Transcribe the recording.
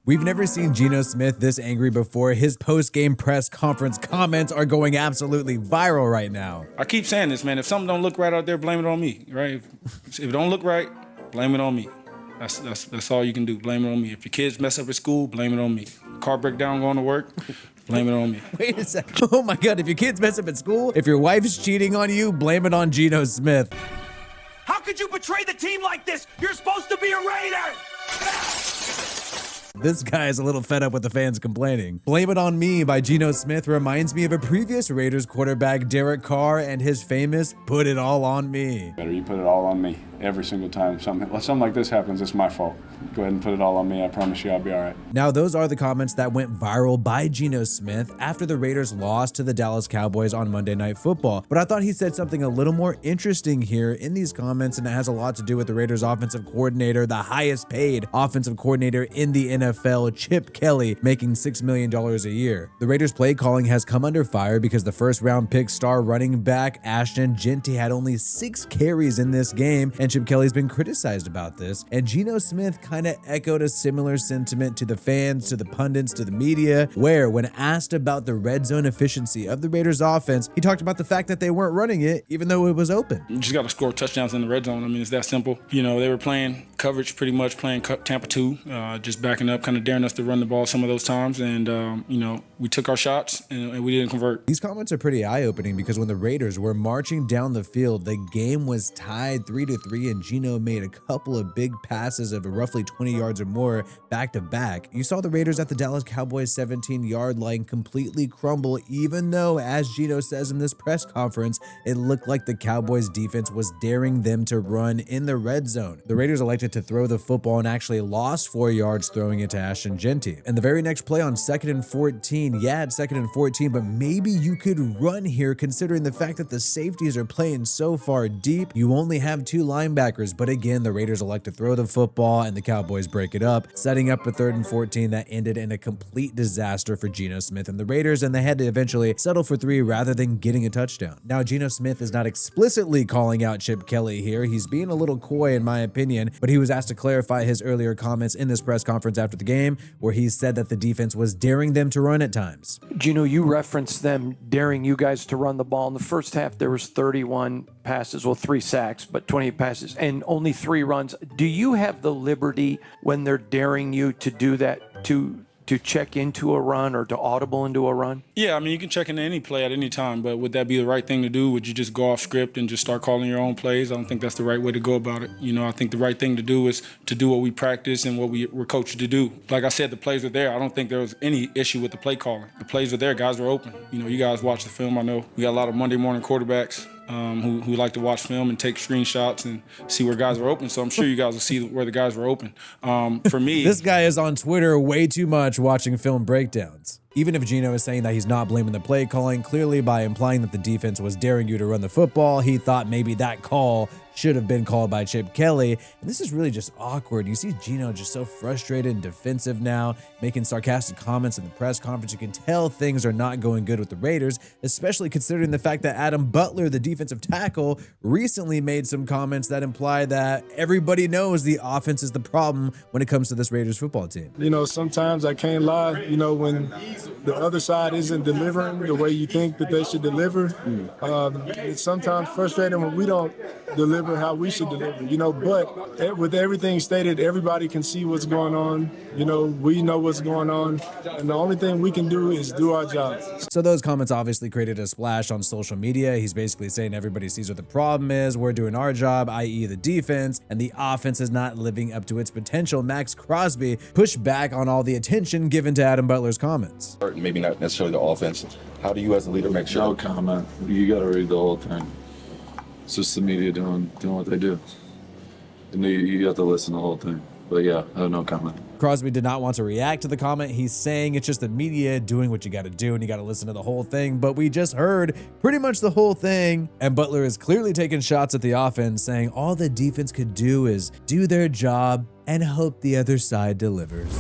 We've never seen Geno Smith this angry before. His post-game press conference comments are going absolutely viral right now. I keep saying this, man. If something don't look right out there, blame it on me, right? If it don't look right, blame it on me. That's all you can do. Blame it on me. If your kids mess up at school, blame it on me. Car break down going to work, blame it on me. Wait a second. Oh my God, if your kids mess up at school, if your wife's cheating on you, blame it on Geno Smith. How could you betray the team like this? You're supposed to be a Raider! This guy is a little fed up with the fans complaining. Blame It On Me by Geno Smith reminds me of a previous Raiders quarterback, Derek Carr, and his famous Put It All On Me. Better you put it all on me every single time. Something like this happens, it's my fault. Go ahead and put it all on me. I promise you I'll be all right. Now, those are the comments that went viral by Geno Smith after the Raiders lost to the Dallas Cowboys on Monday Night Football. But I thought he said something a little more interesting here in these comments, and it has a lot to do with the Raiders offensive coordinator, the highest paid offensive coordinator in the NFL, Chip Kelly, making $6 million a year. The Raiders play calling has come under fire because the first round pick star running back Ashton Jeanty had only 6 carries in this game, and Chip Kelly's been criticized about this. And Geno Smith kind of echoed a similar sentiment to the fans, to the pundits, to the media, where when asked about the red zone efficiency of the Raiders offense, he talked about the fact that they weren't running it even though it was open. You just got to score touchdowns in the red zone. I mean, it's that simple. You know, they were playing coverage pretty much, playing Tampa 2, just backing up, kind of daring us to run the ball some of those times. And, you know, we took our shots and we didn't convert. These comments are pretty eye-opening because when the Raiders were marching down the field, the game was tied 3-3, and Geno made a couple of big passes of roughly 20 yards or more back to back. You saw the Raiders at the Dallas Cowboys 17-yard line completely crumble, even though, as Geno says in this press conference, it looked like the Cowboys defense was daring them to run in the red zone. The Raiders elected to throw the football and actually lost 4 yards throwing it to Ashton Jeanty. And the very next play on 2nd and 14, yeah, it's 2nd and 14, but maybe you could run here considering the fact that the safeties are playing so far deep. You only have 2 linebackers, but again, the Raiders elect to throw the football and the Cowboys break it up, setting up a 3rd and 14 that ended in a complete disaster for Geno Smith and the Raiders, and they had to eventually settle for 3 rather than getting a touchdown. Now, Geno Smith is not explicitly calling out Chip Kelly here. He's being a little coy in my opinion, but he was asked to clarify his earlier comments in this press conference after the game, where he said that the defense was daring them to run at times. Geno, you referenced them daring you guys to run the ball. In the first half, there was 31 passes, well, 3 sacks, but 28 passes, and only 3 runs. Do you have the liberty when they're daring you to do that, to check into a run or to audible into a run? Yeah, I mean, you can check into any play at any time, but would that be the right thing to do? Would you just go off script and just start calling your own plays? I don't think that's the right way to go about it. You know, I think the right thing to do is to do what we practice and what we're coached to do. Like I said, the plays were there. I don't think there was any issue with the play calling. The plays were there. Guys were open. You know, you guys watch the film. I know we got a lot of Monday morning quarterbacks who like to watch film and take screenshots and see where guys are open. So I'm sure you guys will see where the guys were open. For me, this guy is on Twitter way too much watching film breakdowns. Even if Geno is saying that he's not blaming the play calling, clearly by implying that the defense was daring you to run the football, he thought maybe that call should have been called by Chip Kelly. And this is really just awkward. You see Geno just so frustrated and defensive now, making sarcastic comments in the press conference. You can tell things are not going good with the Raiders, especially considering the fact that Adam Butler, the defensive tackle, recently made some comments that imply that everybody knows the offense is the problem when it comes to this Raiders football team. You know, sometimes I can't lie, you know, when the other side isn't delivering the way you think that they should deliver, it's sometimes frustrating when we don't deliver how we should deliver, you know, but with everything stated, everybody can see what's going on. You know, we know what's going on, and the only thing we can do is do our job. So those comments obviously created a splash on social media. He's basically saying everybody sees what the problem is. We're doing our job, i.e. the defense, and the offense is not living up to its potential. Max Crosby pushed back on all the attention given to Adam Butler's comments. Maybe not necessarily the offense. How do you as a leader make sure? No comment. You got to read the whole thing. It's just the media doing what they do. And you have to listen to the whole thing. But yeah, I have no comment. Crosby did not want to react to the comment. He's saying it's just the media doing what you got to do and you got to listen to the whole thing. But we just heard pretty much the whole thing. And Butler is clearly taking shots at the offense, saying all the defense could do is do their job and hope the other side delivers.